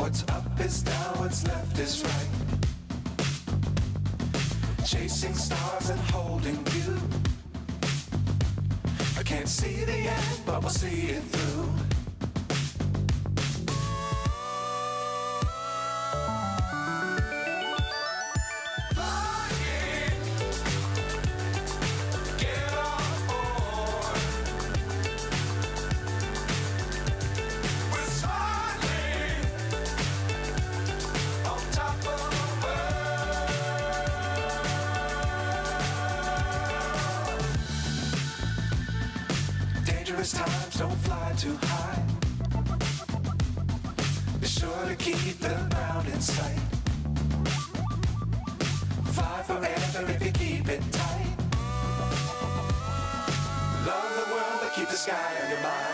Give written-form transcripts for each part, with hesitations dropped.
What's up is down, what's left is right. Chasing stars and holding you. I can't see the end, but we'll see it through. Times don't fly too high. Be sure to keep the ground in sight. Fly forever if you keep it tight. Love the world but keep the sky on your mind.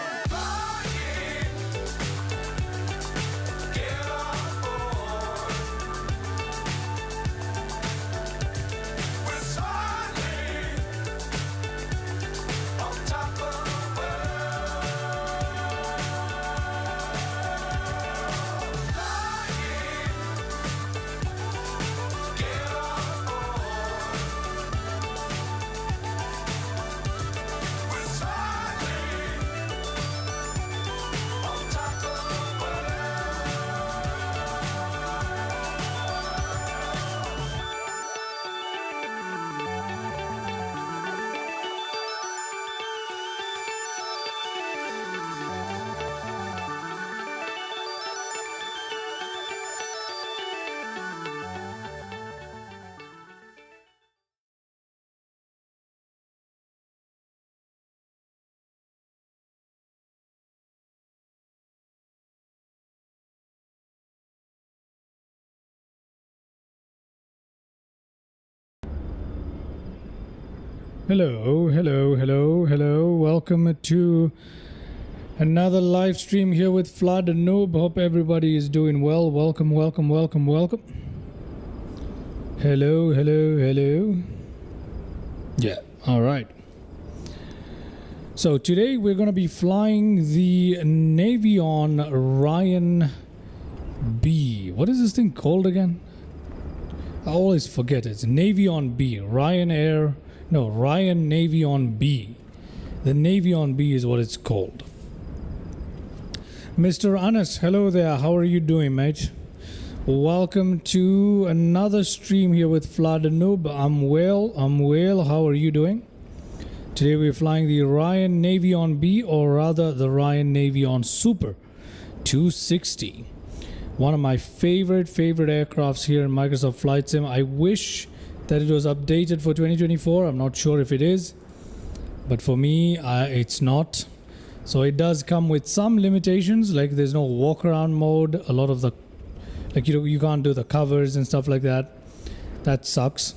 Hello. Welcome to another live stream here with Flood and Noob. Hope everybody is doing well. Welcome. Hello. Yeah, all right. So today we're going to be flying the Navion Ryan B. What is this thing called again? I always forget. It's Navion B. Ryan Navion B. The Navion B is what it's called. Mr. Anas, hello there. How are you doing, mate? Welcome to another stream here with Flood and Noob. I'm well. How are you doing? Today we're flying the Ryan Navion B, or rather the Ryan Navion Super 260. One of my favorite aircrafts here in Microsoft Flight Sim. I wish that it was updated for 2024. I'm not sure if it is, but for me it's not. So it does come with some limitations, like there's no walk around mode. A lot of the, like, you can't do the covers and stuff like that. That sucks.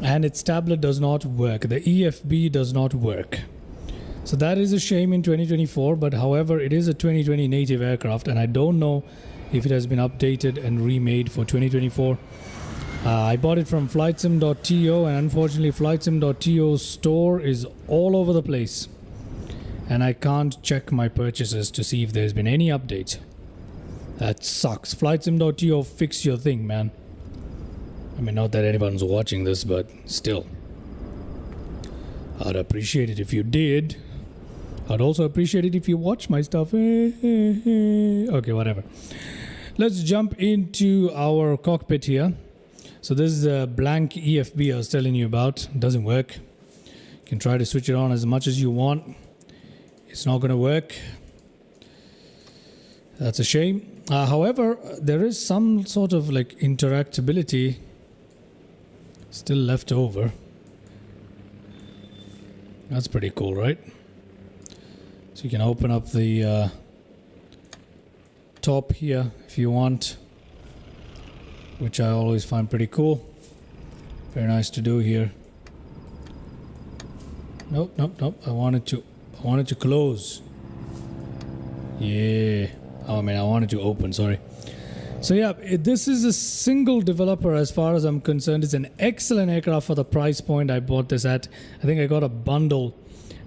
And its tablet does not work. The EFB does not work. So that is a shame in 2024, but however, it is a 2020 native aircraft, and I don't know if it has been updated and remade for 2024. I bought it from Flightsim.to, and unfortunately Flightsim.to's store is all over the place, and I can't check my purchases to see if there's been any update. That sucks. Flightsim.to, fix your thing, man. I mean, not that anyone's watching this, but still, I'd appreciate it if you did. I'd also appreciate it if you watch my stuff. Okay, whatever. Let's jump into our cockpit here. So this is a blank EFB I was telling you about. It doesn't work. You can try to switch it on as much as you want. It's not going to work. That's a shame. However, there is some sort of like interactability still left over. That's pretty cool, right? So you can open up the top here if you want, which I always find pretty cool. Very nice to do here. Nope. I wanted to close. Yeah. Oh man, I wanted to open, sorry. So yeah, this is a single developer as far as I'm concerned. It's an excellent aircraft for the price point I bought this at. I think I got a bundle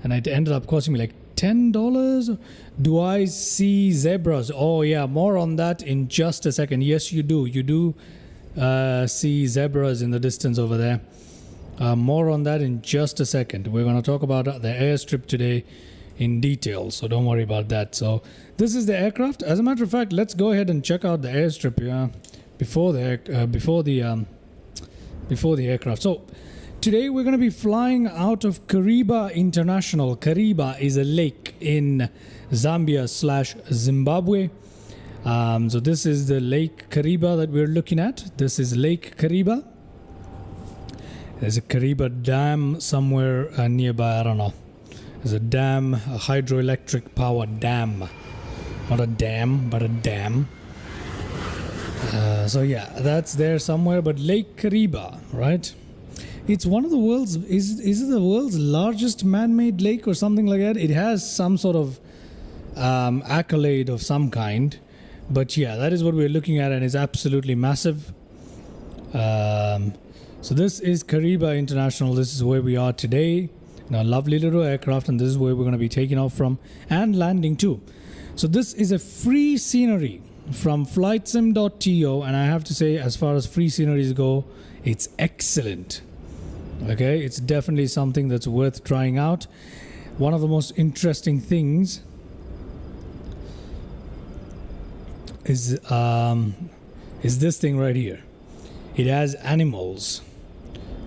and it ended up costing me like $10. Do I see zebras? Oh yeah, more on that in just a second. Yes, you do. You do see zebras in the distance over there. More on that in just a second. We're going to talk about the airstrip today in detail, so don't worry about that. So this is the aircraft. As a matter of fact, let's go ahead and check out the airstrip here before the aircraft. So today we're going to be flying out of Kariba International. Kariba is a lake in Zambia/Zimbabwe. So this is the Lake Kariba that we're looking at. This is Lake Kariba. There's a Kariba Dam somewhere nearby. I don't know. There's a dam, a hydroelectric power dam. Not a dam, but a dam. So yeah, that's there somewhere. But Lake Kariba, right? It's one of the world's, is it the world's largest man-made lake or something like that? It has some sort of accolade of some kind. But yeah, that is what we're looking at, and it's absolutely massive. So this is Kariba International. This is where we are today. A lovely little aircraft, and this is where we're going to be taking off from and landing too. So this is a free scenery from Flightsim.to, and I have to say, as far as free sceneries go, it's excellent. Okay, it's definitely something that's worth trying out. One of the most interesting things is this thing right here. It has animals,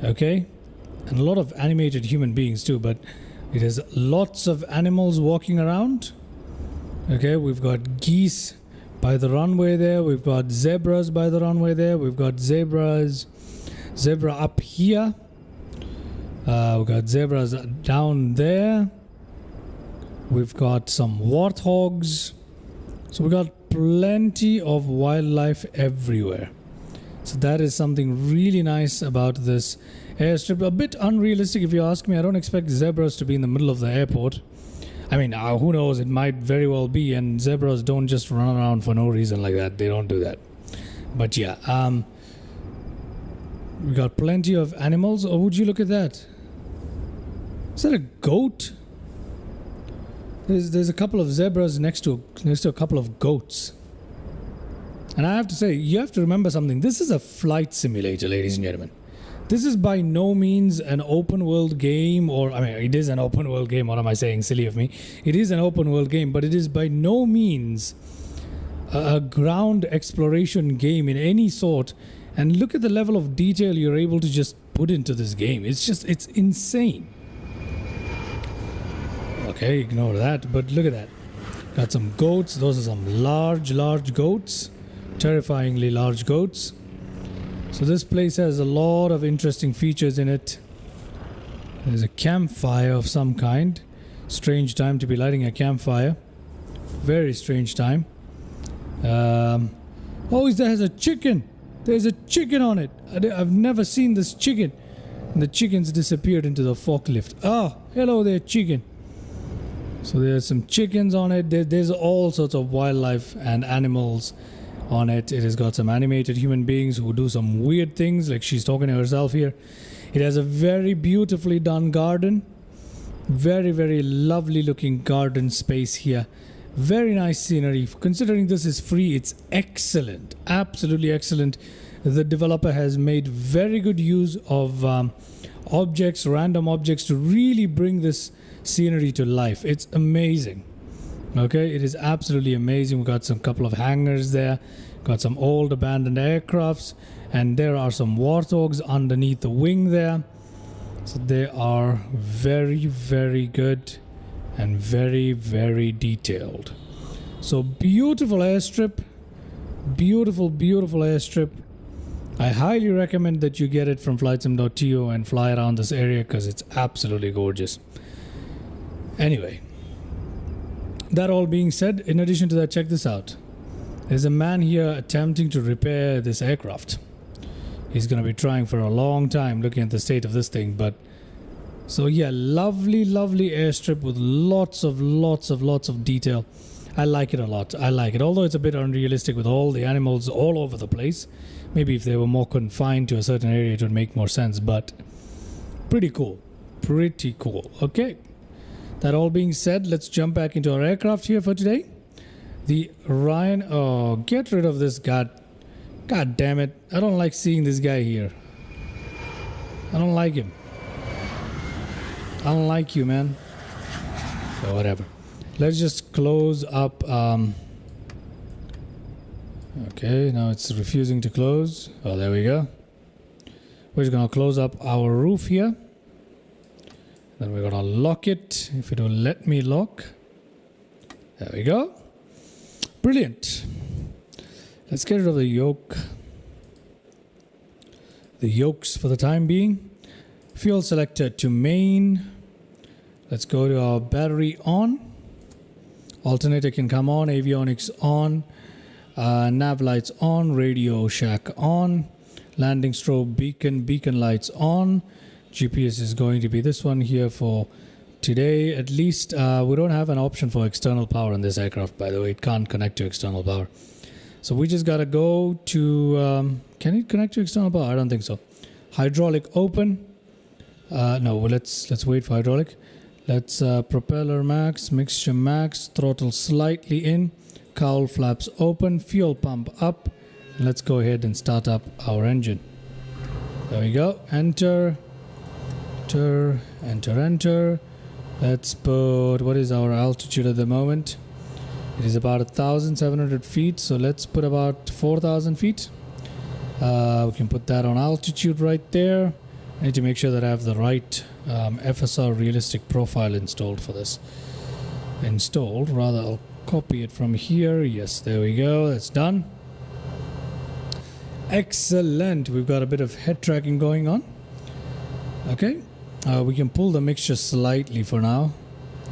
okay, and a lot of animated human beings too, but it has lots of animals walking around. Okay, we've got geese by the runway there, we've got zebras by the runway there, we've got zebra up here, we've got zebras down there, we've got some warthogs. So we've got plenty of wildlife everywhere. So that is something really nice about this airstrip. A bit unrealistic if you ask me. I don't expect zebras to be in the middle of the airport. I mean, who knows, it might very well be, and zebras don't just run around for no reason like that. They don't do that. But yeah, we got plenty of animals. Oh, would you look at that? Is that a goat? There's a couple of zebras next to a couple of goats. And I have to say, you have to remember something. This is a flight simulator, ladies and gentlemen. This is by no means an open world game, or I mean, it is an open world game. What am I saying? Silly of me. It is an open world game, but it is by no means a ground exploration game in any sort. And look at the level of detail you're able to just put into this game. It's insane. Okay, ignore that, but look at that. Got some goats. Those are some large goats. Terrifyingly large goats. So this place has a lot of interesting features in it. There's a campfire of some kind. Strange time to be lighting a campfire. Very strange time. Oh, there's a chicken. There's a chicken on it. I've never seen this chicken. And the chicken's disappeared into the forklift. Oh, hello there, chicken. So there's some chickens on it. There's all sorts of wildlife and animals on it. It has got some animated human beings who do some weird things, like she's talking to herself here. It has a very beautifully done garden. Very, very lovely looking garden space here. Very nice scenery. Considering this is free, it's excellent. Absolutely excellent. The developer has made very good use of objects, random objects, to really bring this scenery to life. It's amazing. Okay, it is absolutely amazing. We've got some couple of hangars there, got some old abandoned aircrafts, and there are some warthogs underneath the wing there. So they are very, very good and very, very detailed. So beautiful airstrip, beautiful airstrip. I highly recommend that you get it from Flightsim.to and fly around this area, because it's absolutely gorgeous. Anyway, that all being said, in addition to that, check this out. There's a man here attempting to repair this aircraft. He's going to be trying for a long time, looking at the state of this thing. But so yeah, lovely airstrip with lots of detail. I like it a lot. I like it, although it's a bit unrealistic with all the animals all over the place. Maybe if they were more confined to a certain area, it would make more sense. But pretty cool. Okay. That all being said, let's jump back into our aircraft here for today. The Ryan. Oh, get rid of this god. God damn it. I don't like seeing this guy here. I don't like him. I don't like you, man. So whatever. Let's just close up. Okay, now it's refusing to close. Oh, there we go. We're just gonna close up our roof here. Then we're gonna lock it. If it will let me lock. There we go. Brilliant. Let's get rid of the yoke. The yokes for the time being. Fuel selector to main. Let's go to our battery on. Alternator can come on. Avionics on. Nav lights on. Radio shack on. Landing strobe beacon lights on. GPS is going to be this one here for today. At least we don't have an option for external power in this aircraft, by the way. It can't connect to external power. So we just gotta go to can it connect to external power? I don't think so. Hydraulic open. No, well, let's wait for hydraulic. Let's propeller max, mixture max, throttle slightly in, cowl flaps open, fuel pump up. Let's go ahead and start up our engine. There we go. Enter. Let's put, what is our altitude at the moment? It is about 1,700 feet, so let's put about 4,000 feet. We can put that on altitude right there. I need to make sure that I have the right FSR realistic profile installed for this. I'll copy it from here. Yes, there we go. That's done. Excellent. We've got a bit of head tracking going on. Okay. We can pull the mixture slightly for now.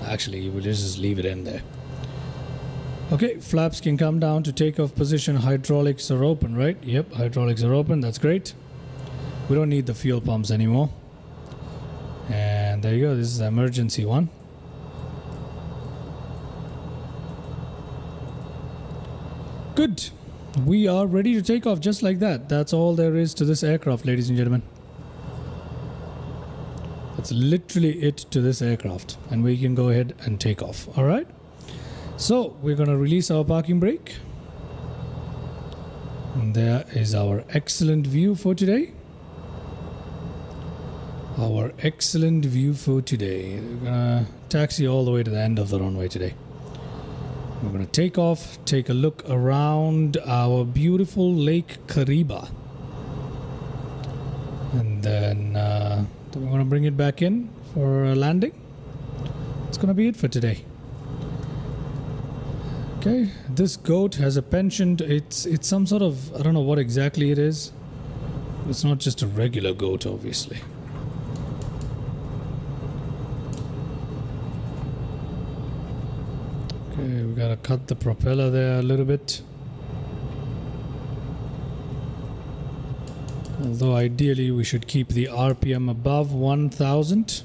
Actually, we'll just leave it in there. Okay, flaps can come down to takeoff position. Hydraulics are open, right? Yep, hydraulics are open. That's great. We don't need the fuel pumps anymore. And there you go. This is the emergency one. Good. We are ready to take off just like that. That's all there is to this aircraft, ladies and gentlemen. That's literally it to this aircraft. And we can go ahead and take off. All right. So we're going to release our parking brake. And there is our excellent view for today. Our excellent view for today. We're going to taxi all the way to the end of the runway today. We're going to take off, take a look around our beautiful Lake Kariba. And then we're going to bring it back in for a landing. That's going to be it for today. Okay, this goat has a penchant. It's some sort of, I don't know what exactly it is. It's not just a regular goat, obviously. Okay, we gotta cut the propeller there a little bit. Although ideally we should keep the RPM above 1000.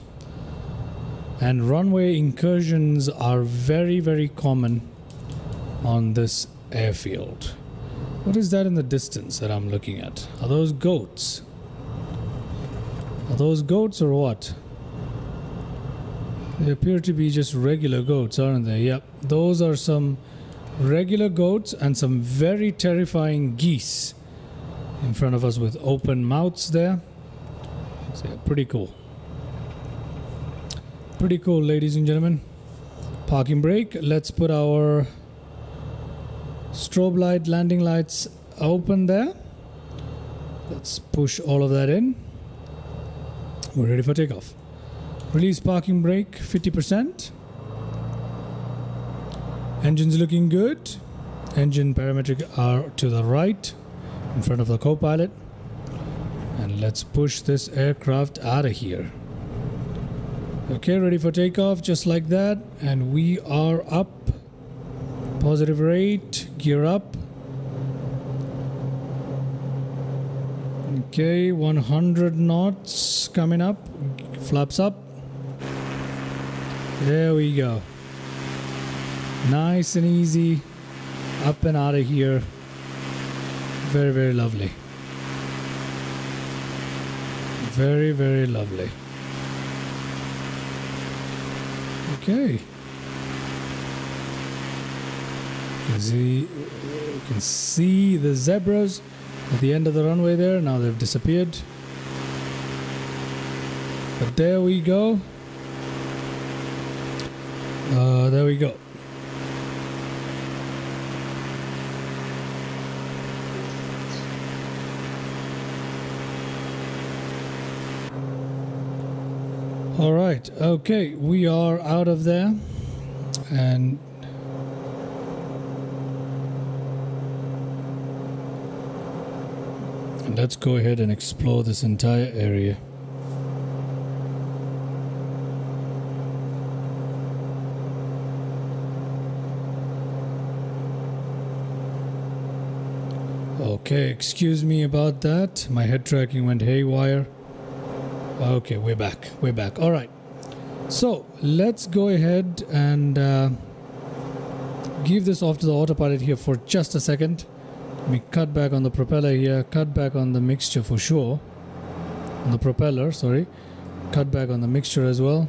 And runway incursions are very, very common on this airfield. What is that in the distance that I'm looking at? Are those goats? Are those goats or what? They appear to be just regular goats, aren't they? Yep. Those are some regular goats and some very terrifying geese in front of us with open mouths there. So yeah, pretty cool. Pretty cool, ladies and gentlemen. Parking brake. Let's put our strobe light, landing lights open there. Let's push all of that in. We're ready for takeoff. Release parking brake 50%. Engine's looking good. Engine parametric are to the right in front of the co-pilot. And let's push this aircraft out of here. Okay, ready for takeoff just like that. And we are up. Positive rate, gear up. Okay, 100 knots coming up. Flaps up. There we go. Nice and easy. Up and out of here. Very, very lovely. Very, very lovely. Okay. You can see the zebras at the end of the runway there. Now they've disappeared. But there we go. There we go. All right. Okay, we are out of there, and let's go ahead and explore this entire area. Okay, excuse me about that. My head tracking went haywire. Okay, we're back. We're back. All right. So let's go ahead and give this off to the autopilot here for just a second. Let me cut back on the propeller here. Cut back on the mixture for sure. On the propeller, sorry. Cut back on the mixture as well.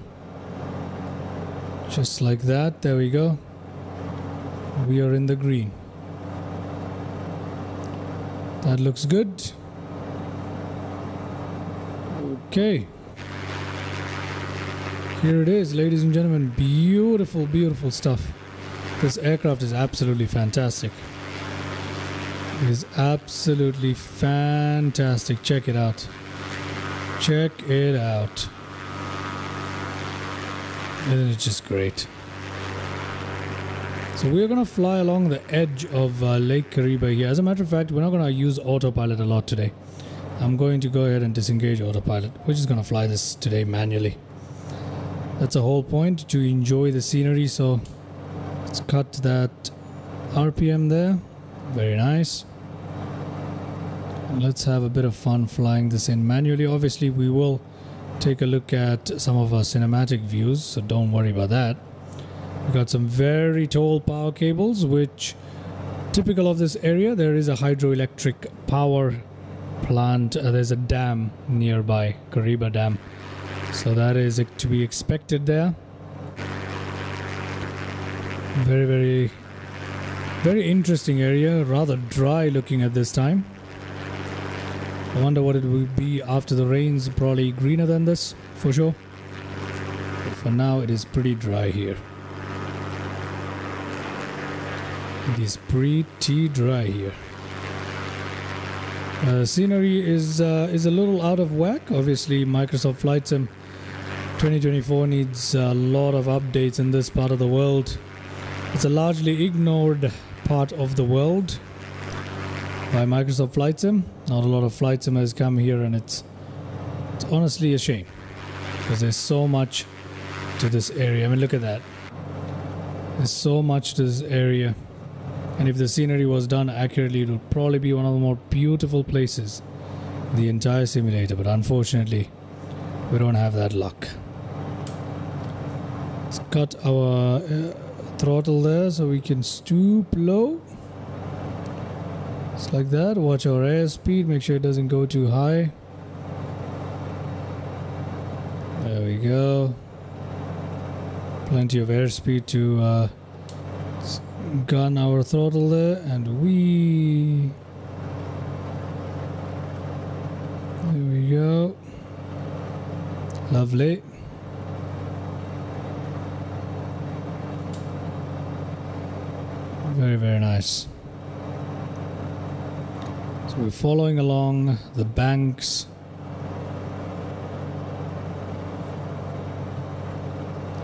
Just like that. There we go. We are in the green. That looks good. Okay. Here it is, ladies and gentlemen. Beautiful, beautiful stuff. This aircraft is absolutely fantastic. It is absolutely fantastic. Check it out. Check it out. Isn't it just great? So we're going to fly along the edge of Lake Kariba here. As a matter of fact, we're not going to use autopilot a lot today. I'm going to go ahead and disengage autopilot. We're just going to fly this today manually. That's the whole point, to enjoy the scenery. So let's cut that RPM there. Very nice. And let's have a bit of fun flying this in manually. Obviously, we will take a look at some of our cinematic views, so don't worry about that. We got some very tall power cables, which typical of this area. There is a hydroelectric power plant. There's a dam nearby, Kariba Dam. So that is to be expected there. Very, very, very interesting area. Rather dry looking at this time. I wonder what it will be after the rains. Probably greener than this, for sure. But for now, it is pretty dry here. It is pretty dry here. Scenery is a little out of whack. Obviously, Microsoft Flight Sim 2024 needs a lot of updates in this part of the world. It's a largely ignored part of the world by Microsoft Flight Sim. Not a lot of flight simmers come here, and it's honestly a shame, because there's so much to this area. I mean, look at that. There's so much to this area. And if the scenery was done accurately, it would probably be one of the more beautiful places in the entire simulator. But unfortunately, we don't have that luck. Let's cut our throttle there so we can stoop low. Just like that. Watch our airspeed. Make sure it doesn't go too high. There we go. Plenty of airspeed to gun our throttle there, and there we go. Lovely. Very, very nice. So we're following along the banks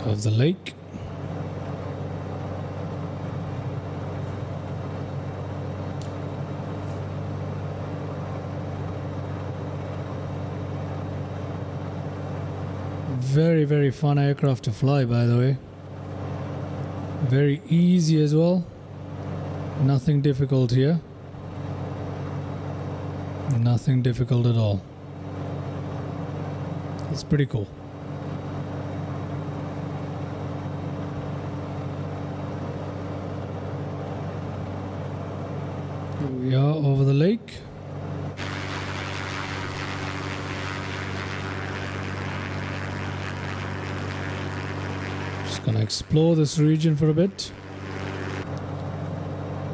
of the lake. Very, very fun aircraft to fly, by the way. Very easy as well. Nothing difficult here. Nothing difficult at all. It's pretty cool. Here we are over the lake. Gonna explore this region for a bit.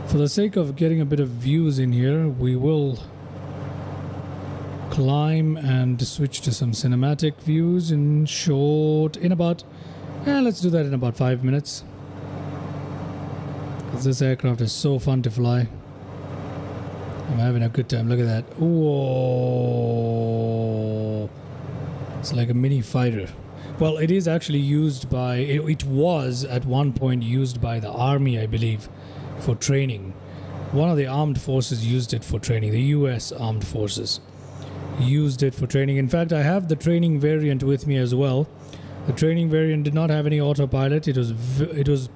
For the sake of getting a bit of views in here, we will climb and switch to some cinematic views let's do that in about 5 minutes. Because this aircraft is so fun to fly. I'm having a good time. Look at that. Whoa. It's like a mini fighter. Well, it is actually used by... It was at one point used by the army, I believe, for training. One of the armed forces used it for training. The US armed forces used it for training. In fact, I have the training variant with me as well. The training variant did not have any autopilot. It was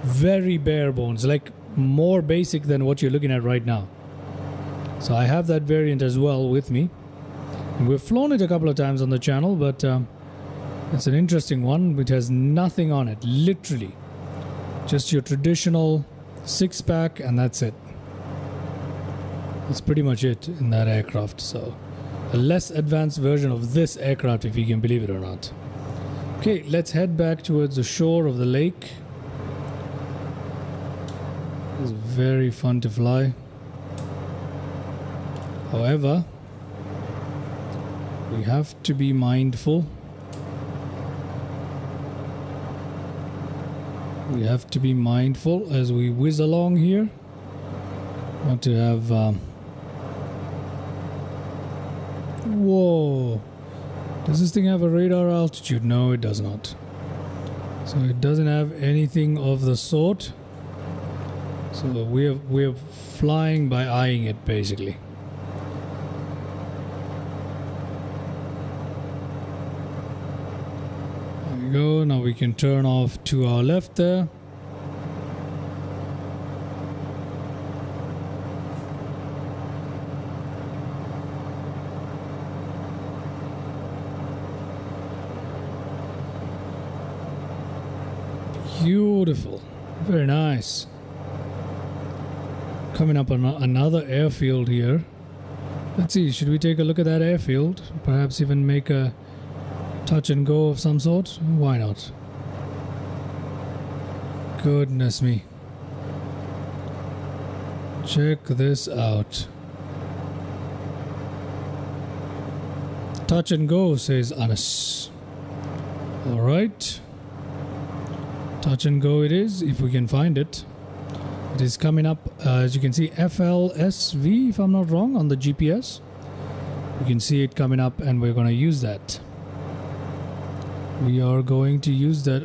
very bare bones, like more basic than what you're looking at right now. So I have that variant as well with me. And we've flown it a couple of times on the channel, but it's an interesting one. It has nothing on it, literally. Just your traditional 6-pack, and that's it. That's pretty much it in that aircraft. So a less advanced version of this aircraft, if you can believe it or not. Okay, let's head back towards the shore of the lake. It's very fun to fly. However, we have to be mindful. We have to be mindful as we whiz along here. Not to have... Whoa! Does this thing have a radar altitude? No, it does not. So it doesn't have anything of the sort. So we're flying by eyeing it, basically. There we go. Now we can turn off to our left there. Beautiful. Very nice. Coming up on another airfield here. Let's see, should we take a look at that airfield? Perhaps even make a touch and go of some sort? Why not? Goodness me. Check this out. Touch and go, says Anas. Alright. Touch and go it is, if we can find it. It is coming up, as you can see, FLSV, if I'm not wrong, on the GPS. You can see it coming up, and we're going to use that. We are going to use that.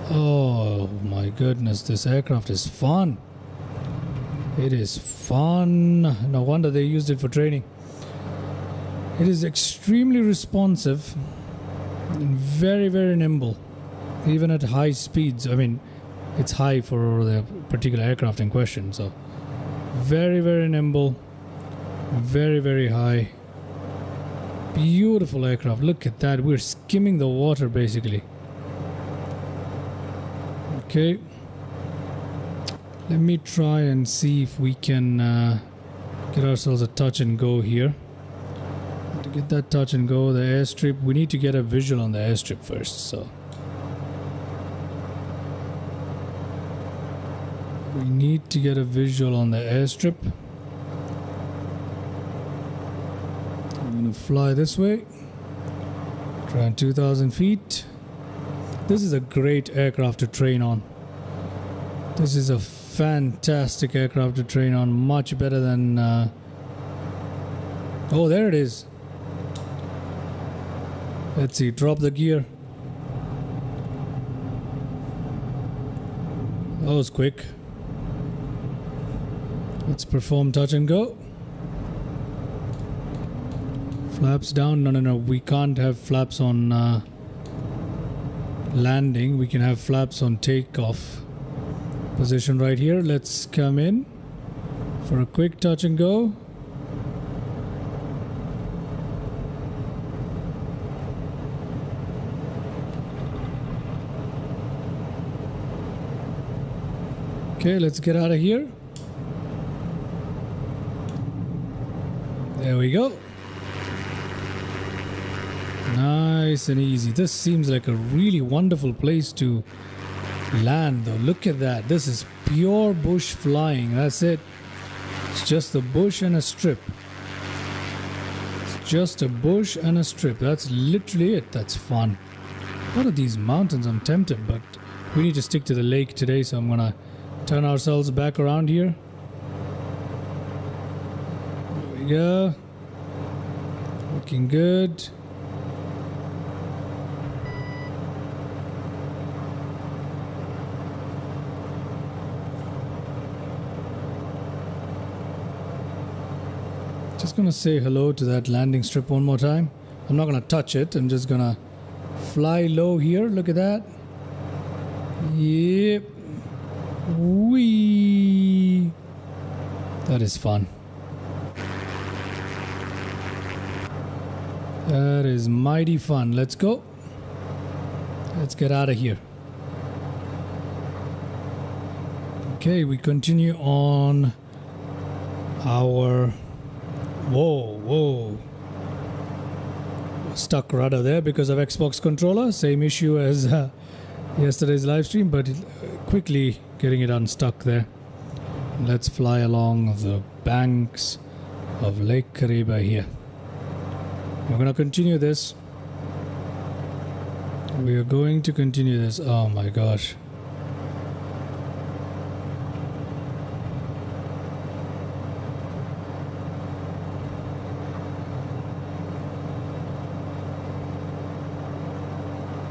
Oh my goodness, this aircraft is fun. It is fun. No wonder they used it for training. It is extremely responsive. And very, very nimble, even at high speeds. I mean, it's high for the particular aircraft in question, so very, very nimble, very, very high. Beautiful aircraft. Look at that. We're skimming the water, basically. Okay, let me try and see if we can get ourselves a touch and go here. To get that touch and go, the airstrip, we need to get a visual on the airstrip first, so we need to get a visual on the airstrip. I'm gonna fly this way, around 2,000 feet. This is a great aircraft to train on. This is a fantastic aircraft to train on, much better than oh, there it is. Let's see, drop the gear. That was quick. Let's perform touch and go. Flaps down. No. We can't have flaps on landing. We can have flaps on takeoff. Position right here. Let's come in for a quick touch and go. Okay, let's get out of here. There we go. Nice and easy. This seems like a really wonderful place to land though. Look at that. This is pure bush flying. That's it. It's just a bush and a strip. It's just a bush and a strip. That's literally it. That's fun. What are these mountains? I'm tempted, but we need to stick to the lake today, so I'm gonna turn ourselves back around here. There we go. Looking good. Just gonna say hello to that landing strip one more time. I'm not gonna touch it. I'm just gonna fly low here. Look at that. Yep. Whee. That is fun. That is mighty fun. Let's go. Let's get out of here. Okay, we continue on our... Whoa. Stuck rudder there because of Xbox controller. Same issue as yesterday's live stream, but quickly getting it unstuck there. Let's fly along the banks of Lake Kariba here. We're going to continue this. We are going to continue this. Oh my gosh.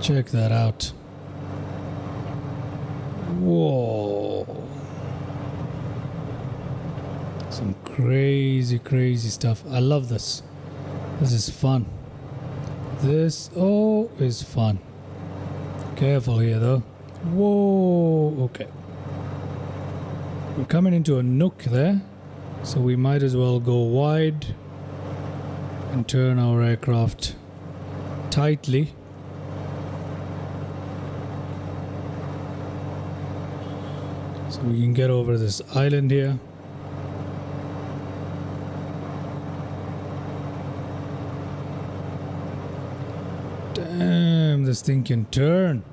Check that out. Whoa. Some crazy stuff. I love this. This is fun. This is fun. Careful here though. Whoa. Okay. We're coming into a nook there, so we might as well go wide and turn our aircraft tightly. So we can get over this island here. Damn, this thing can turn.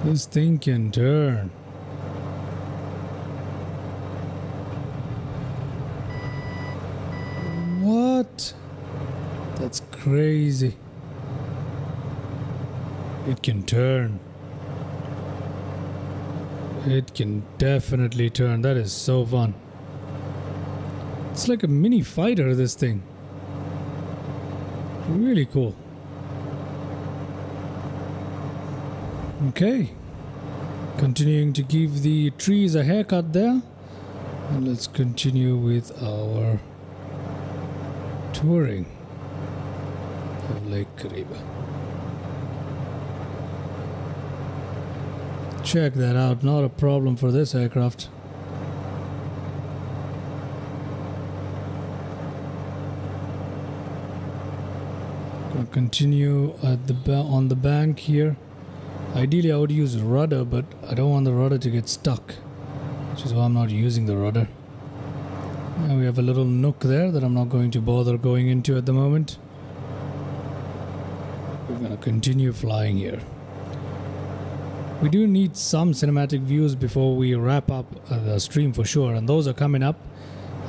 This thing can turn. What? That's crazy. It can turn. It can definitely turn. That is so fun. It's like a mini fighter, this thing. Really cool. Okay. Continuing to give the trees a haircut there. And let's continue with our touring of Lake Kariba. Check that out. Not a problem for this aircraft. Gonna continue at the on the bank here. Ideally, I would use rudder, but I don't want the rudder to get stuck, which is why I'm not using the rudder. And we have a little nook there that I'm not going to bother going into at the moment. We're gonna continue flying here. We do need some cinematic views before we wrap up the stream for sure, and those are coming up.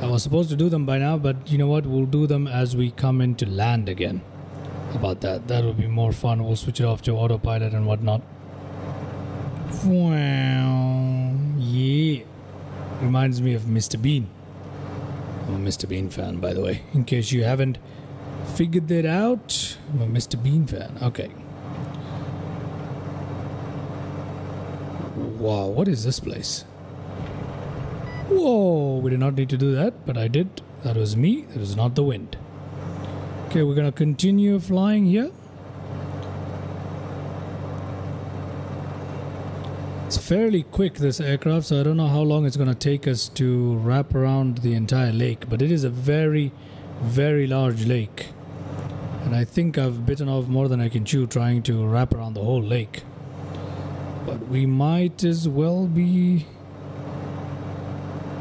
I was supposed to do them by now, but you know what? We'll do them as we come into land again. How about that? That will be more fun. We'll switch it off to autopilot and whatnot. Wow. Yeah. Reminds me of Mr. Bean. I'm a Mr. Bean fan, by the way. In case you haven't figured that out, I'm a Mr. Bean fan. Okay. Wow, what is this place? Whoa, we did not need to do that, but I did. That was me. That was not the wind. Okay, we're going to continue flying here. It's fairly quick, this aircraft, so I don't know how long it's going to take us to wrap around the entire lake, but it is a very, very large lake. And I think I've bitten off more than I can chew trying to wrap around the whole lake. But we might as well be...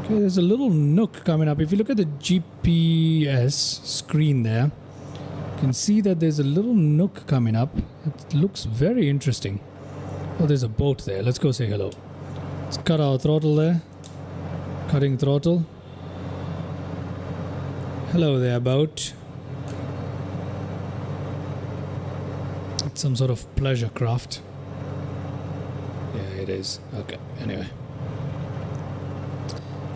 Okay, there's a little nook coming up. If you look at the GPS screen there, You can see that there's a little nook coming up. It looks very interesting. Oh, there's a boat there. Let's go say hello. Let's cut our throttle there. Cutting throttle. Hello there, boat. It's some sort of pleasure craft. Yeah, it is. Okay, anyway.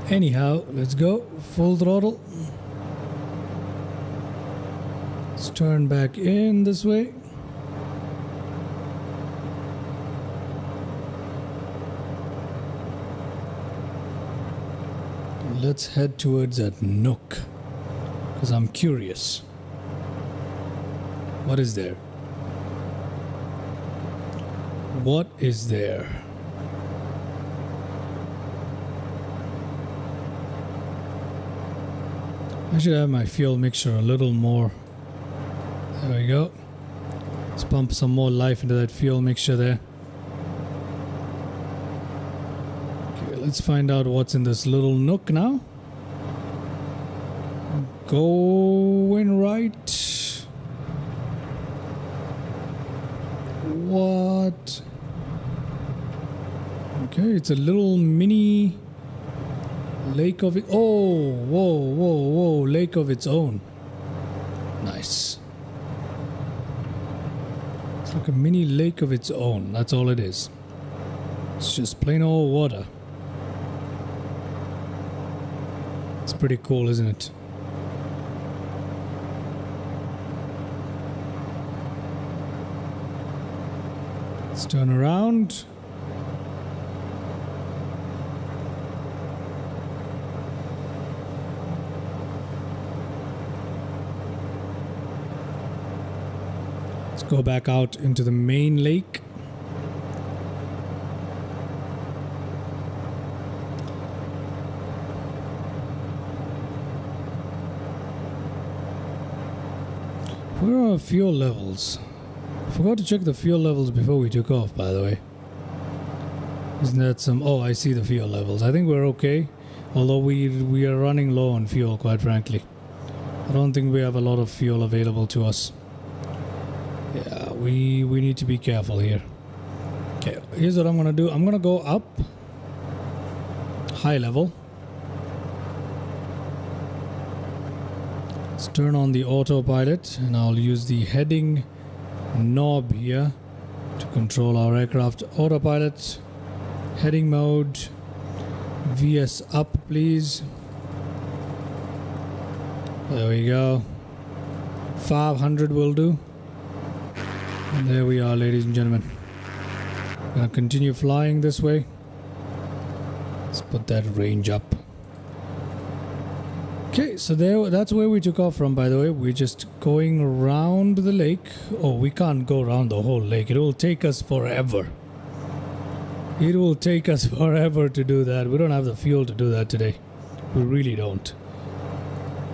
Anyhow, let's go. Full throttle. Let's turn back in this way. Let's head towards that nook, because I'm curious. What is there? What is there? I should have my fuel mixture a little more. There we go. Let's pump some more life into that fuel mixture there. Okay, let's find out what's in this little nook now. Going right. What? Okay, it's a little mini lake of it. Oh, whoa, lake of its own. Nice. It's like a mini lake of its own. That's all it is. It's just plain old water. It's pretty cool, isn't it? Let's turn around. Let's go back out into the main lake. Where are our fuel levels? I forgot to check the fuel levels before we took off, by the way. Isn't that some... Oh, I see the fuel levels. I think we're okay. Although we are running low on fuel, quite frankly. I don't think we have a lot of fuel available to us. Yeah, we need to be careful here. Okay, here's what I'm going to do. I'm going to go up. High level. Let's turn on the autopilot. And I'll use the heading knob here to control our aircraft. Autopilot, heading mode, VS up please. There we go. 500 will do. And there we are, ladies and gentlemen. Gonna continue flying this way. Let's put that range up. Okay, so that's where we took off from, by the way. We're just going around the lake. Oh, we can't go around the whole lake. It will take us forever. It will take us forever to do that. We don't have the fuel to do that today. We really don't.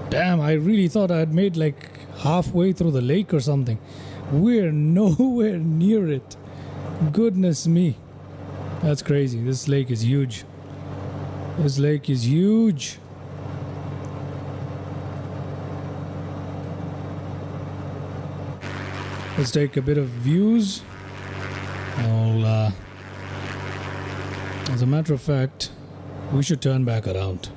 Damn, I really thought I had made like halfway through the lake or something. We're nowhere near it. Goodness me. That's crazy. This lake is huge. This lake is huge. Let's take a bit of views. As a matter of fact, we should turn back around.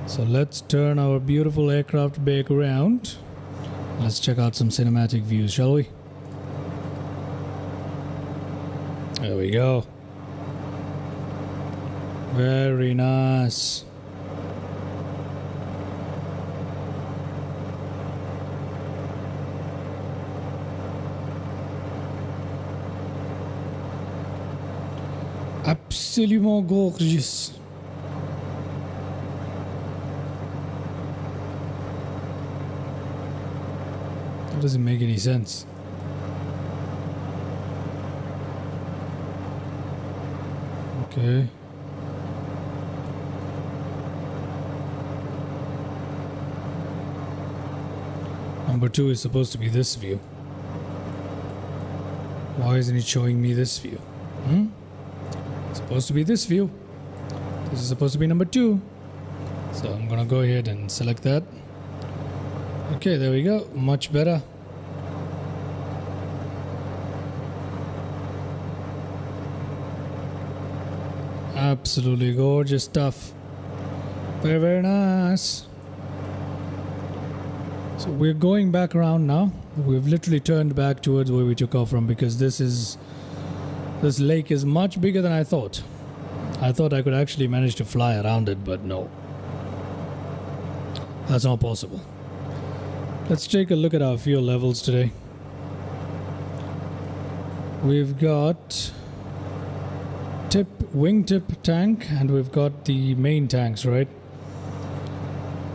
So let's turn our beautiful aircraft back around. Let's check out some cinematic views, shall we? There we go. Very nice. Absolument gorgeous. That doesn't make any sense. Okay. Number 2 is supposed to be this view. Why isn't it showing me this view? It's supposed to be this view. This is supposed to be number 2. So I'm gonna go ahead and select that. Okay, there we go. Much better. Absolutely gorgeous stuff. Very, very nice. So we're going back around now. We've literally turned back towards where we took off from because this lake is much bigger than I thought. I thought I could actually manage to fly around it, but no. That's not possible. Let's take a look at our fuel levels today. We've got wingtip tank, and we've got the main tanks, right?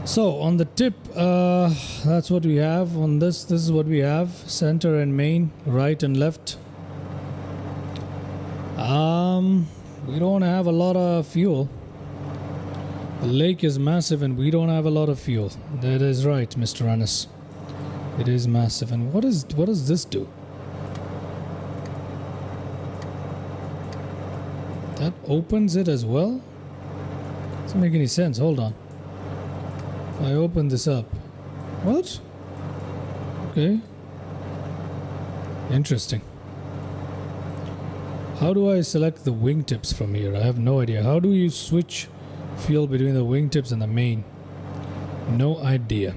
So on the tip, that's what we have. On this is what we have: center and main, right and left. We don't have a lot of fuel. The lake is massive, and we don't have a lot of fuel. That is right, Mr. Anis. It is massive. And what does this do? That opens it as well? Doesn't make any sense. Hold on. If I open this up. What? Okay. Interesting. How do I select the wingtips from here? I have no idea. How do you switch fuel between the wingtips and the main? No idea.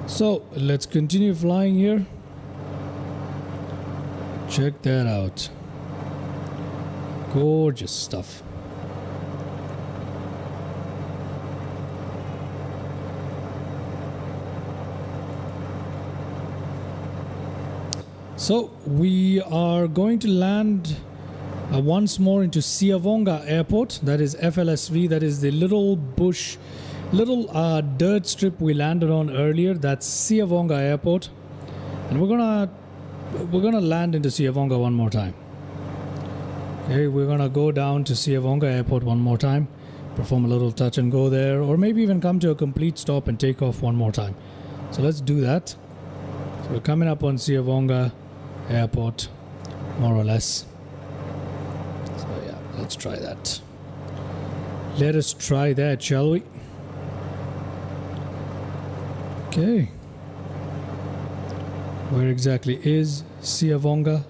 So let's continue flying here. Check that out. Gorgeous stuff. So we are going to land once more into Siavonga Airport. That is FLSV. That is the little dirt strip we landed on earlier. That's Siavonga Airport, and we're gonna land into Siavonga one more time. Okay, we're gonna go down to Siavonga Airport one more time, perform a little touch and go there, or maybe even come to a complete stop and take off one more time. So let's do that. So we're coming up on Siavonga Airport, more or less. So yeah, let's try that. Let us try that, shall we? Okay. Where exactly is Siavonga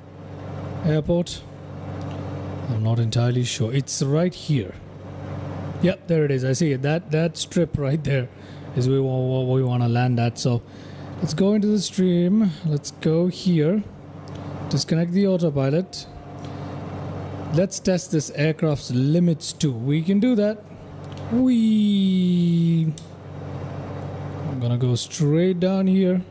Airport? I'm not entirely sure. It's right here. Yep, there it is. I see it. That strip right there is where we want to land at. So let's go into the stream. Let's go here. Disconnect the autopilot. Let's test this aircraft's limits too. We can do that. I'm gonna go straight down here.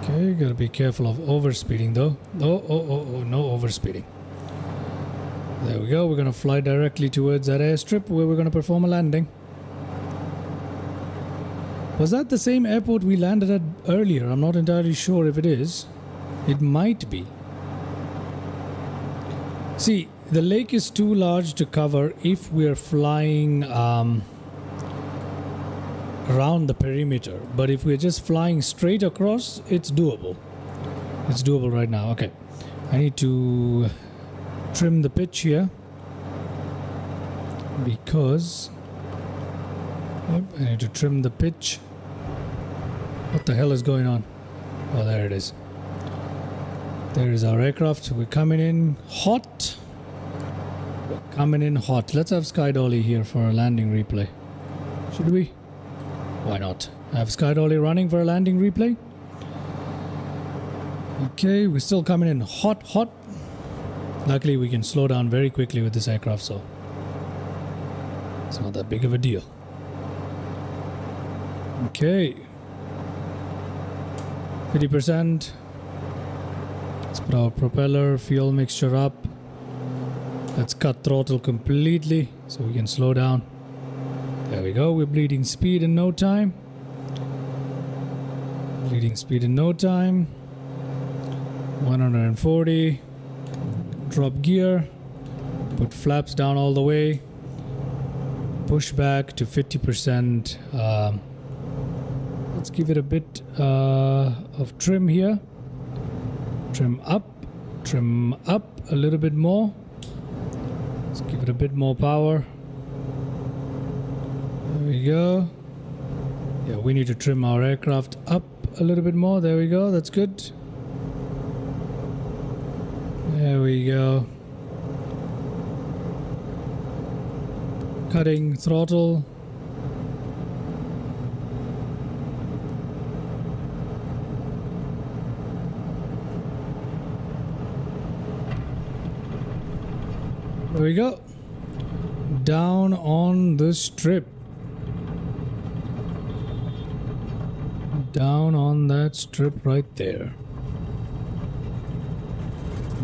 Okay, gotta be careful of overspeeding though. Oh, no overspeeding. There we go. We're gonna fly directly towards that airstrip where we're gonna perform a landing. Was that the same airport we landed at earlier? I'm not entirely sure if it is. It might be. See, the lake is too large to cover if we're flying around the perimeter. But if we're just flying straight across, it's doable. It's doable right now. Okay. I need to trim the pitch here because I need to trim the pitch. What the hell is going on? Oh, there it is. There is our aircraft. We're coming in hot. We're coming in hot. Let's have Sky Dolly here for a landing replay. Should we? Why not? Have Sky Dolly running for a landing replay. Okay, we're still coming in hot. Luckily, we can slow down very quickly with this aircraft, so it's not that big of a deal. Okay. 50%. Let's put our propeller fuel mixture up. Let's cut throttle completely so we can slow down. There we go. We're bleeding speed in no time. Bleeding speed in no time. 140. Drop gear. Put flaps down all the way. Push back to 50%. Let's give it a bit of trim here. Trim up a little bit more. Let's give it a bit more power. There we go. Yeah, we need to trim our aircraft up a little bit more. There we go. That's good. There we go. Cutting throttle. There we go. Down on the strip. Down on that strip right there.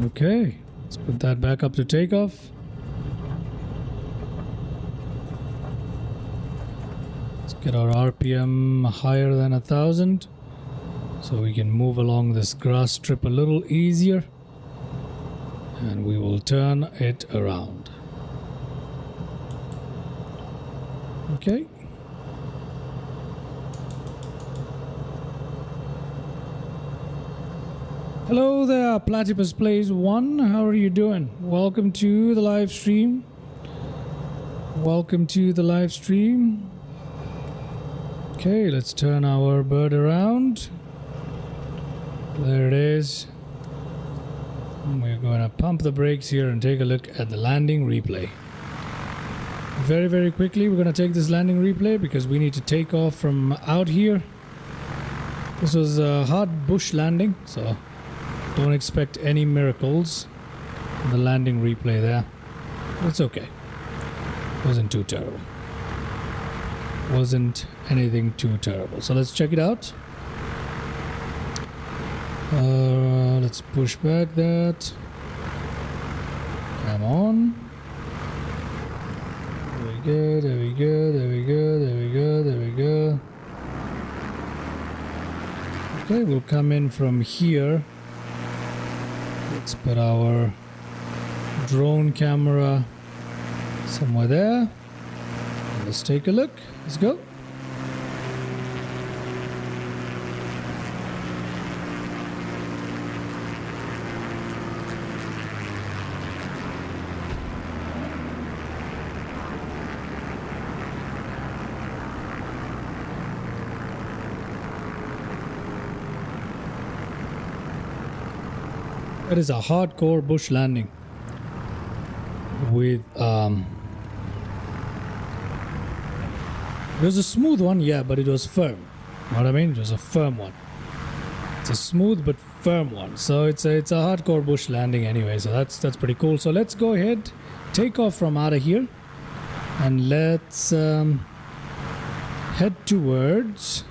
Okay, let's put that back up to takeoff. Let's get our RPM higher than 1,000 so we can move along this grass strip a little easier. And we will turn it around. Okay. Hello there, Platypus Plays 1. How are you doing? Welcome to the live stream. Welcome to the live stream. Okay, let's turn our bird around. There it is. We're going to pump the brakes here and take a look at the landing replay. Very, very quickly, we're going to take this landing replay because we need to take off from out here. This was a hard bush landing, so don't expect any miracles in the landing replay there. It's okay. Wasn't too terrible. Wasn't anything too terrible. So let's check it out. Let's push back that. Come on. There we go, there we go, there we go, there we go, there we go. Okay, we'll come in from here. Let's put our drone camera somewhere there. Let's take a look. Let's go. That is a hardcore bush landing with it was a smooth one, yeah, but it was firm. You know what I mean? It was a firm one. It's a smooth but firm one. So it's a hardcore bush landing anyway, so that's pretty cool. So let's go ahead, take off from out of here, and let's head towards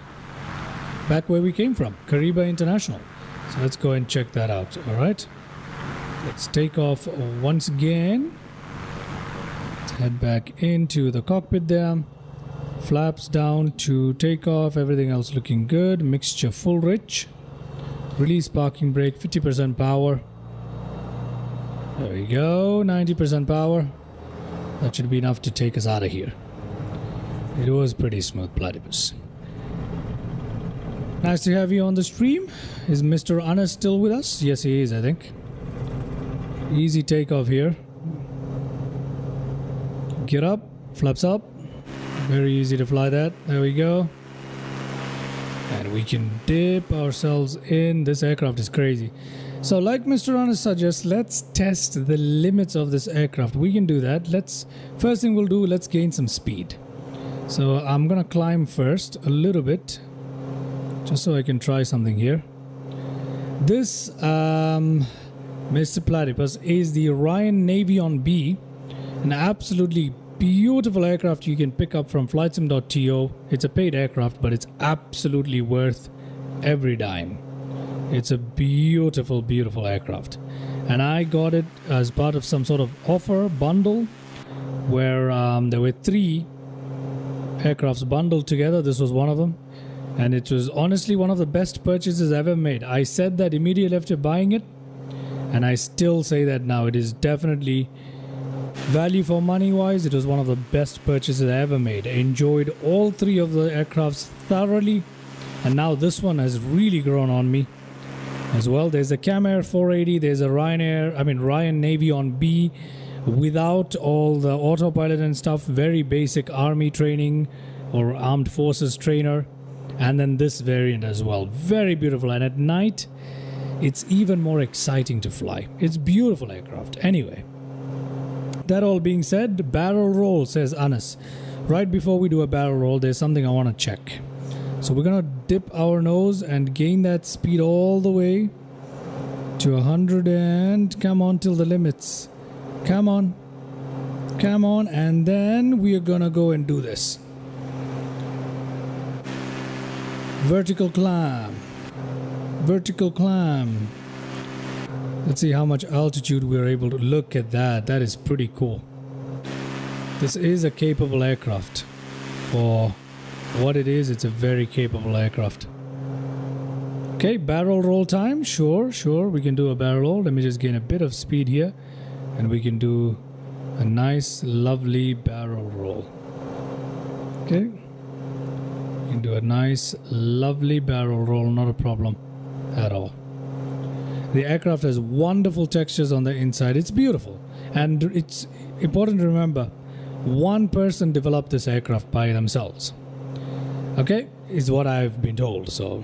back where we came from, Kariba International. So let's go and check that out. All right, let's take off once again. Let's head back into the cockpit there. Flaps down to take off. Everything else looking good. Mixture full rich. Release parking brake, 50% power. There we go, 90% power. That should be enough to take us out of here. It was pretty smooth, Platypus. Nice to have you on the stream. Is Mr. Anas still with us? Yes, he is, I think. Easy takeoff here. Get up, flaps up. Very easy to fly that. There we go. And we can dip ourselves in. This aircraft is crazy. So like Mr. Anas suggests, let's test the limits of this aircraft. We can do that. First thing we'll do, let's gain some speed. So I'm gonna climb first a little bit, just so I can try something here. This, Mr. Platypus, is the Ryan Navion B, an absolutely beautiful aircraft you can pick up from Flightsim.to. It's a paid aircraft, but it's absolutely worth every dime. It's a beautiful, beautiful aircraft. And I got it as part of some sort of offer bundle where there were 3 aircrafts bundled together. This was one of them. And it was honestly one of the best purchases I've ever made. I said that immediately after buying it, and I still say that now. It is definitely value for money wise. It was one of the best purchases I ever made. I enjoyed all 3 of the aircrafts thoroughly, and now this one has really grown on me as well. There's a Cam Air 480, there's a Ryan Navion B without all the autopilot and stuff. Very basic army training or armed forces trainer. And then this variant as well. Very beautiful. And at night, it's even more exciting to fly. It's beautiful aircraft. Anyway, that all being said, barrel roll, says Anas. Right before we do a barrel roll, there's something I want to check. So we're going to dip our nose and gain that speed all the way to 100 and come on till the limits. Come on. Come on. And then we are going to go and do this. Vertical climb. Vertical climb. Let's see how much altitude we're able to. Look at that. That is pretty cool. This is a capable aircraft. For what it is, it's a very capable aircraft. Okay, barrel roll time. Sure. We can do a barrel roll. Let me just gain a bit of speed here. And we can do a nice, lovely barrel roll. Okay. We can do a nice, lovely barrel roll. Not a problem at all. The aircraft has wonderful textures on the inside. It's beautiful. And it's important to remember, one person developed this aircraft by themselves. Okay, is what I've been told. So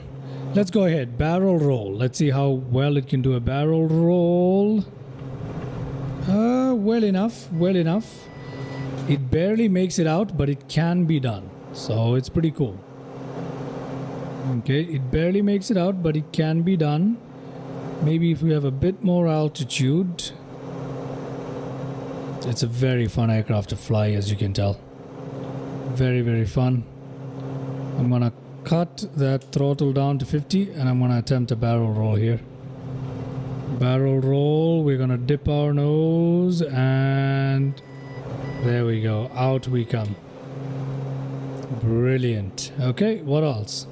let's go ahead. Barrel roll. Let's see how well it can do a barrel roll. Well enough. It barely makes it out, but it can be done. So it's pretty cool. Okay, it barely makes it out, but it can be done. Maybe if we have a bit more altitude. It's a very fun aircraft to fly, as you can tell. Very, very fun. I'm gonna cut that throttle down to 50 and I'm gonna attempt a barrel roll here. Barrel roll. We're gonna dip our nose and there we go. Out we come. Brilliant. Okay, what else?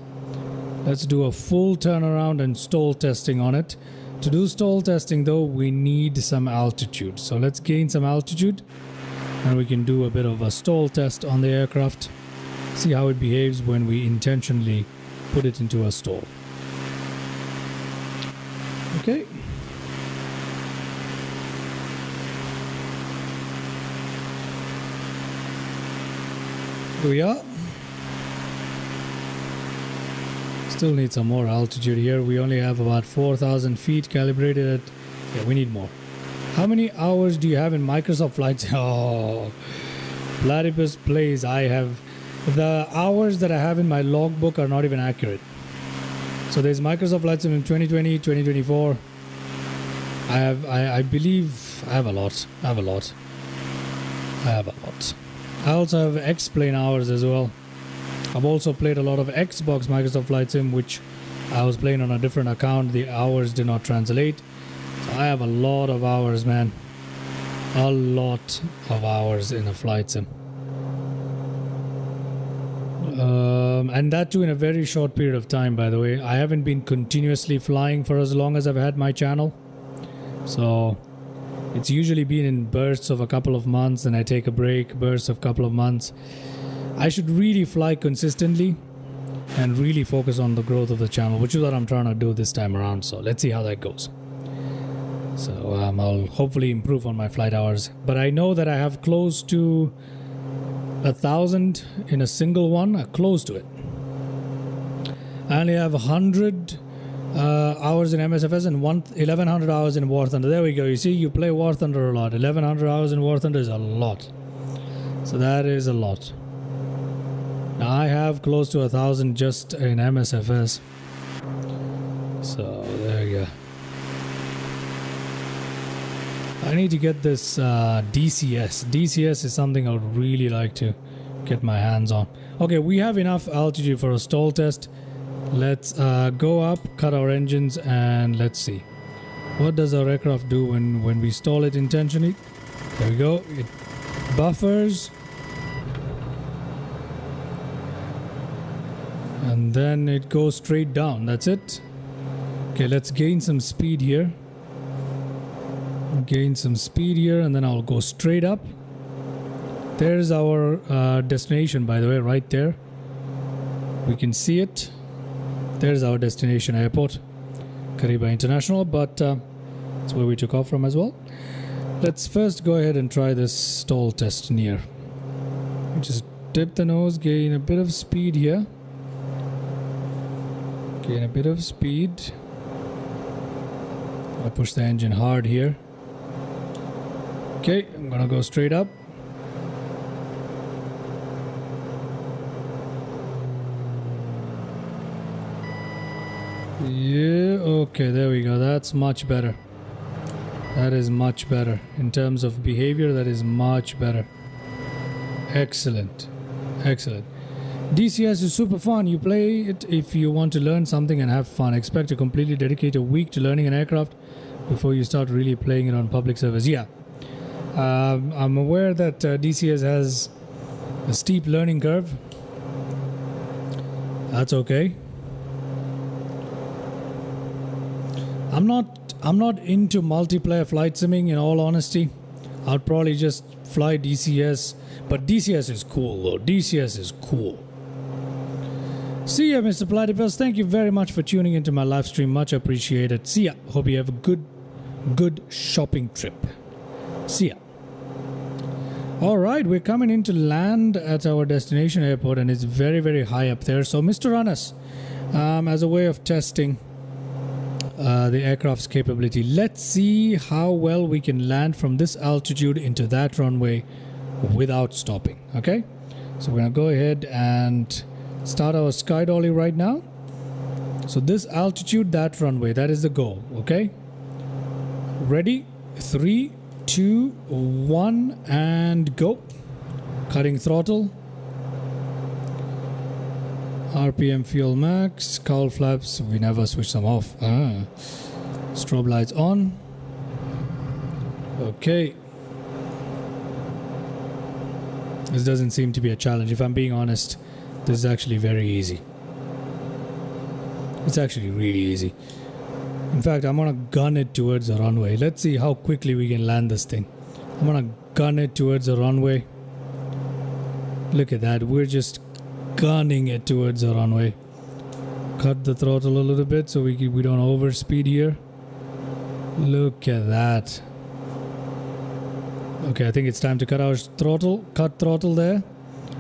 Let's do a full turnaround and stall testing on it. To do stall testing though, we need some altitude. So let's gain some altitude and we can do a bit of a stall test on the aircraft. See how it behaves when we intentionally put it into a stall. Okay. Here we are. Still need some more altitude here. We only have about 4,000 feet calibrated at... Yeah, we need more. How many hours do you have in Microsoft Flight? Oh, Platypus Plays. I have... The hours that I have in my logbook are not even accurate. So there's Microsoft Flight Sim in 2020, 2024. I believe I have a lot. I also have X-Plane hours as well. I've also played a lot of Xbox Microsoft Flight Sim, which I was playing on a different account. The hours did not translate. So I have a lot of hours, man. A lot of hours in a flight sim. And that too in a very short period of time, by the way. I haven't been continuously flying for as long as I've had my channel. So it's usually been in bursts of a couple of months, and I take a break, bursts of a couple of months. I should really fly consistently and really focus on the growth of the channel, which is what I'm trying to do this time around. So let's see how that goes. So I'll hopefully improve on my flight hours. But I know that I have close to 1,000 in a single one, close to it. I only have 100 hours in MSFS and 1,100 hours in War Thunder. There we go. You see, you play War Thunder a lot. 1,100 hours in War Thunder is a lot. So that is a lot. Now I have close to 1,000 just in MSFS. So there you go. I need to get this DCS. DCS is something I would really like to get my hands on. Okay, we have enough altitude for a stall test. Let's go up, cut our engines, and let's see. What does our aircraft do when we stall it intentionally? There we go. It buffers. And then it goes straight down. That's it. Okay, let's gain some speed here. Gain some speed here, and then I'll go straight up. There's our destination, by the way, right there. We can see it. There's our destination airport, Kariba International, but that's where we took off from as well. Let's first go ahead and try this stall test near. We just dip the nose, gain a bit of speed here. Gain a bit of speed. I push the engine hard here. Okay, I'm gonna go straight up. Yeah, okay, there we go. That's much better. That is much better. In terms of behavior, that is much better. Excellent. Excellent. DCS is super fun. You play it if you want to learn something and have fun. Expect to completely dedicate a week to learning an aircraft before you start really playing it on public service. Yeah. I'm aware that DCS has a steep learning curve. That's okay. I'm not into multiplayer flight simming, in all honesty. I'd probably just fly DCS, but DCS is cool though. DCS is cool. See ya, Mr. Platypus. Thank you very much for tuning into my live stream. Much appreciated. See ya. Hope you have a good shopping trip. See ya. All right, we're coming in to land at our destination airport, and it's very, very high up there. So, Mr. Runners, as a way of testing the aircraft's capability, let's see how well we can land from this altitude into that runway without stopping. Okay, so we're gonna go ahead and start our sky dolly right now. So this altitude, that runway, that is the goal. Okay, ready? 3, 2, 1, and go. Cutting throttle. RPM fuel max. Cowl flaps, we never switch them off. Strobe lights on. Okay. This doesn't seem to be a challenge. If I'm being honest, this is actually very easy. It's actually really easy. In fact, I'm gonna gun it towards the runway. Let's see how quickly we can land this thing. I'm gonna gun it towards the runway. Look at that. We're just gunning it towards the runway. Cut the throttle a little bit so we don't overspeed here. Look at that. Okay, I think it's time to cut our throttle. Cut throttle there.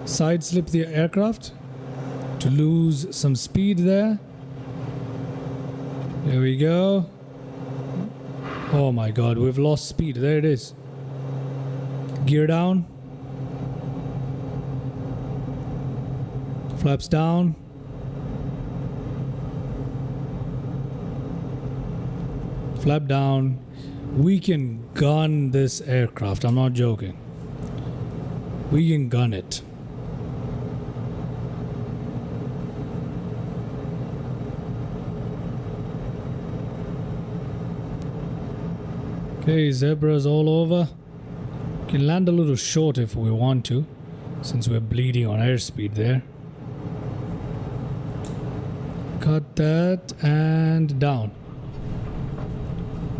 Side slip the aircraft to lose some speed there. There we go. Oh my god, we've lost speed. There it is. Gear down. Flaps down. Flap down. We can gun this aircraft. I'm not joking. We can gun it. Okay, zebras all over. Can land a little short if we want to, since we're bleeding on airspeed there. Cut that and down.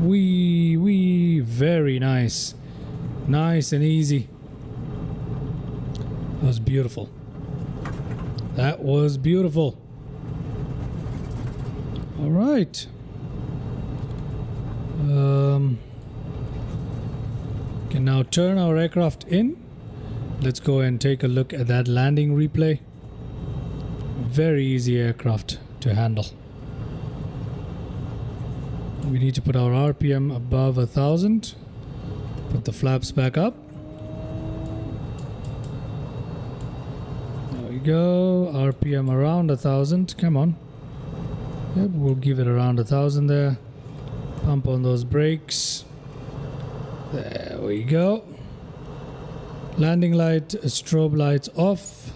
Wee, very nice. Nice and easy. That was beautiful. That was beautiful. All right. Can now turn our aircraft in. Let's go and take a look at that landing replay. Very easy aircraft to handle. We need to put our RPM above 1,000. Put the flaps back up. There we go. RPM around 1,000. Come on. Yep, we'll give it around 1,000 there. Pump on those brakes. There we go. Landing light, strobe lights off.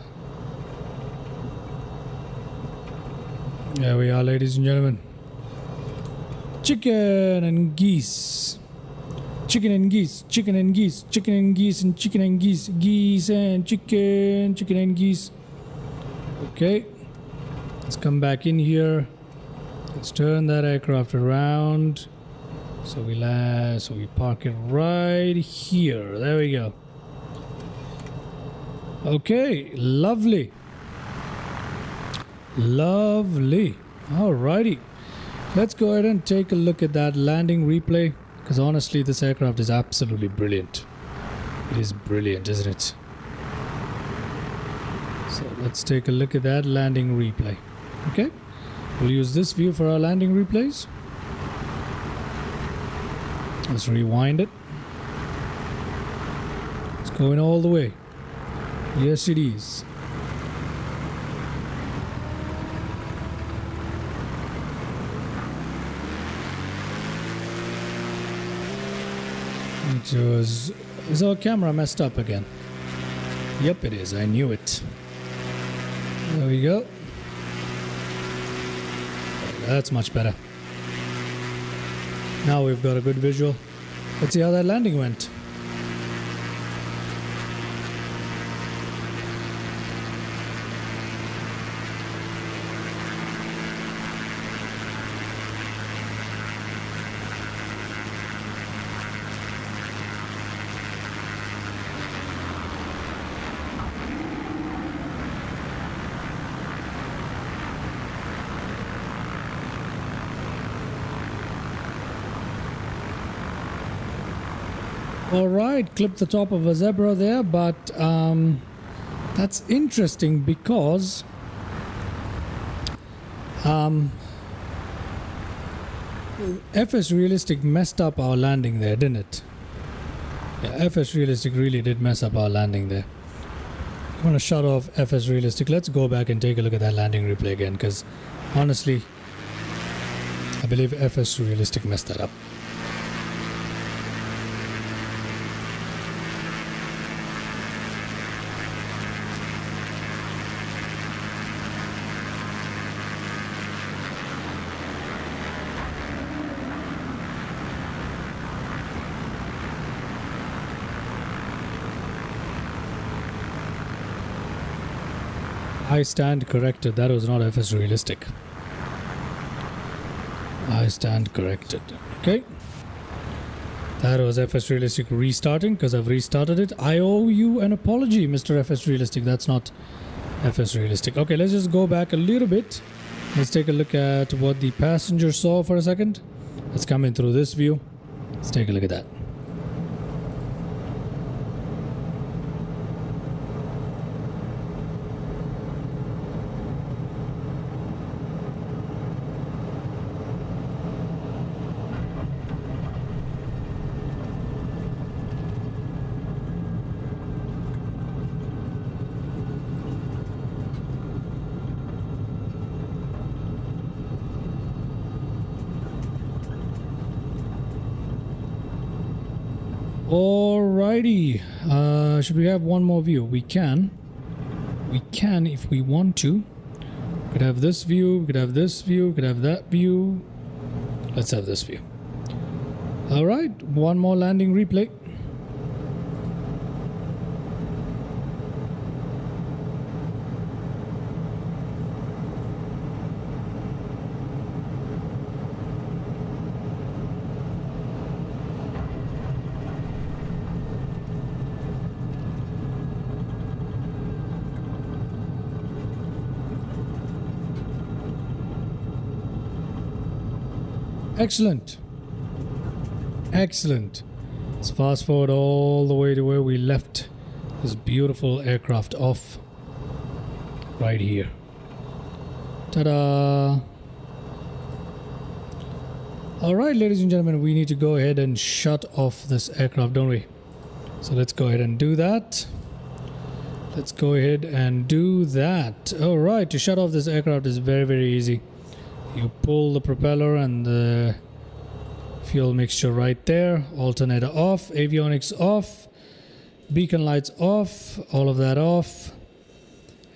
There we are, ladies and gentlemen. Chicken and geese. Chicken and geese. Chicken and geese. Chicken and geese and chicken and geese. Geese and chicken. Chicken and geese. Okay. Let's come back in here. Let's turn that aircraft around. So we park it right here. There we go. Okay, lovely. Lovely. Alrighty. Let's go ahead and take a look at that landing replay, because honestly this aircraft is absolutely brilliant. It is brilliant, isn't it? So let's take a look at that landing replay. Okay. We'll use this view for our landing replays. Let's rewind it. It's going all the way. Yes, it is. Is our camera messed up again? Yep, it is. I knew it. There we go. That's much better. Now we've got a good visual. Let's see how that landing went. All right, clip the top of a zebra there, but that's interesting because FS Realistic messed up our landing there, didn't it? Yeah, FS Realistic really did mess up our landing there. I'm going to shut off FS Realistic. Let's go back and take a look at that landing replay again, because honestly, I believe FS Realistic messed that up. I stand corrected. That was not FS Realistic. I stand corrected. Okay. That was FS Realistic restarting because I've restarted it. I owe you an apology, Mr. FS Realistic. That's not FS Realistic. Okay, let's just go back a little bit. Let's take a look at what the passenger saw for a second. Let's come in through this view. Let's take a look at that. Alrighty, should we have one more view? We can if we want to. We could have this view, we could have this view, we could have that view. Let's have this view. Alright, one more landing replay. Excellent. Excellent. Let's fast forward all the way to where we left this beautiful aircraft off. Right here. Ta-da! Alright, ladies and gentlemen, we need to go ahead and shut off this aircraft, don't we? So let's go ahead and do that. Let's go ahead and do that. Alright, to shut off this aircraft is very, very easy. You pull the propeller and the fuel mixture right there. Alternator off, avionics off, beacon lights off, all of that off.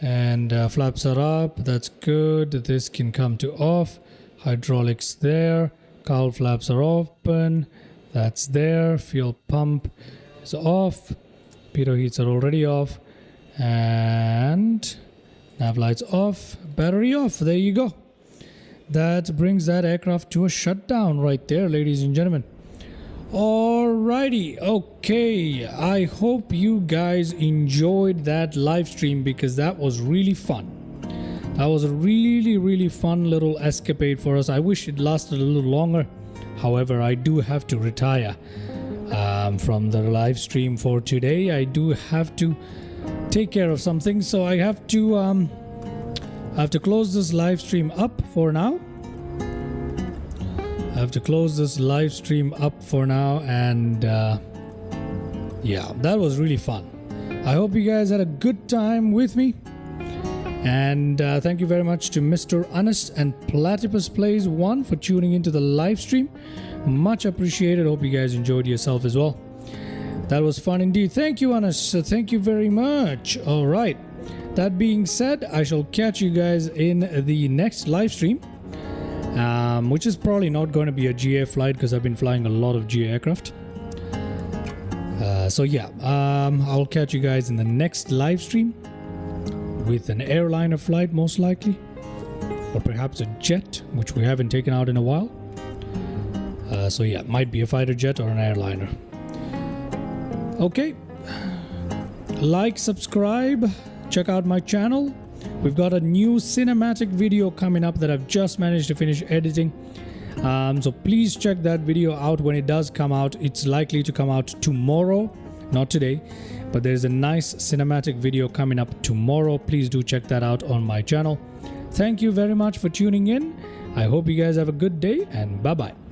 And flaps are up, that's good. This can come to off. Hydraulics there. Cowl flaps are open, that's there. Fuel pump is off. Pitot heats are already off. And nav lights off, battery off. There you go. That brings that aircraft to a shutdown right there, ladies and gentlemen. Alrighty, okay. I hope you guys enjoyed that live stream because that was really fun. That was a really, really fun little escapade for us. I wish it lasted a little longer. However, I do have to retire from the live stream for today. I do have to take care of something, so I have to I have to close this live stream up for now. And yeah, that was really fun. I hope you guys had a good time with me. And thank you very much to Mr. Honest and Platypus Plays 1 for tuning into the live stream. Much appreciated. Hope you guys enjoyed yourself as well. That was fun indeed. Thank you, Honest. Thank you very much. All right. That being said, I shall catch you guys in the next live stream, which is probably not going to be a GA flight because I've been flying a lot of GA aircraft. So yeah, I'll catch you guys in the next live stream with an airliner flight most likely, or perhaps a jet, which we haven't taken out in a while. So yeah, might be a fighter jet or an airliner. Okay, like, subscribe, check out my channel. We've got a new cinematic video coming up that I've just managed to finish editing. So please check that video out when it does come out. It's likely to come out tomorrow, not today, but there's a nice cinematic video coming up tomorrow. Please do check that out on my channel. Thank you very much for tuning in. I hope you guys have a good day, and bye-bye.